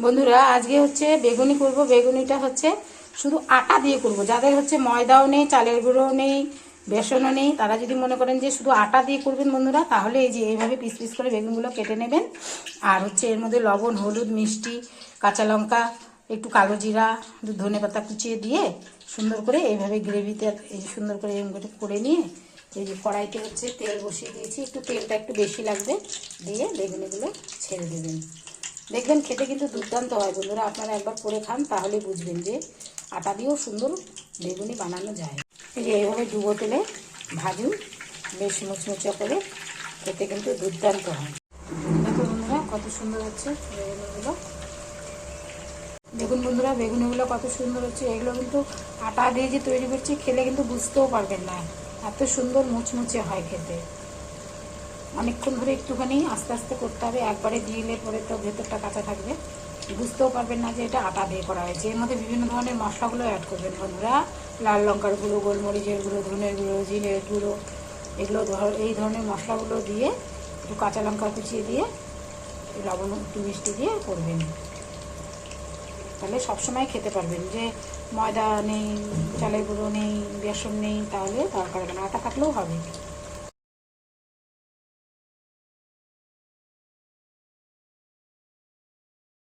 বন্ধুরা আজকে হচ্ছে বেগুনি করব। বেগুনিটা হচ্ছে শুধু আটা দিয়ে করব। যাদের হচ্ছে ময়দাও নেই, চালের গুঁড়োও নেই, বেসনও নেই, তারা যদি মনে করেন যে শুধু আটা দিয়ে করবেন বন্ধুরা, তাহলে এই যে এইভাবে পিস পিস করে বেগুনগুলো কেটে নেবেন। আর হচ্ছে এর মধ্যে লবণ, হলুদ, মিষ্টি, কাঁচা লঙ্কা, একটু কালো জিরা, একটু ধনেপাতা কুচিয়ে দিয়ে সুন্দর করে এইভাবে গ্রেভিতে এই সুন্দর করে করে নিয়ে এই যে কড়াইতে হচ্ছে তেল বসিয়ে দিয়েছি। একটু তেলটা একটু বেশি লাগবে, দিয়ে বেগুনিগুলো ছেড়ে দেবেন। দেখবেন খেতে কিন্তু দুর্দান্ত হয় বন্ধুরা। আপনারা একবার করে খান, তাহলে বুঝবেন যে আটা দিয়েও সুন্দর বেগুনি বানানো যায়। এই যে এইভাবে ডুবো তেলে ভাজুন, বেশ মুচমুচে করে, খেতে কিন্তু দুর্দান্ত হয়। দেখো বন্ধুরা কত সুন্দর হচ্ছে বেগুনিগুলো। দেখুন বন্ধুরা বেগুনিগুলো কত সুন্দর হচ্ছে। এগুলো কিন্তু আটা দিয়ে যে তৈরি করছি, খেলে কিন্তু বুঝতেও পারবেন না, এত সুন্দর মুচমুচে হয় খেতে। অনেকক্ষণ ধরে একটুখানি আস্তে আস্তে করতে হবে, একবারে দিলে পরে তো ভেতরটা কাঁচা থাকবে, বুঝতেও পারবেন না যে এটা আটা দিয়ে করা হয়েছে। এর মধ্যে বিভিন্ন ধরনের মশলাগুলো অ্যাড করবেন বন্ধুরা, লাল লঙ্কার গুঁড়ো, গোলমরিচের গুঁড়ো, ধনের গুঁড়ো, জিরের গুঁড়ো, এগুলো এই ধরনের মশলাগুলো দিয়ে একটু কাঁচা লঙ্কা কুচিয়ে দিয়ে লবণ একটু মিষ্টি দিয়ে করবেন। তাহলে সবসময় খেতে পারবেন। যে ময়দা নেই, চালের গুঁড়ো নেই, বেসন নেই, তাহলে দরকার হবে না, আটা থাকলেও হবে।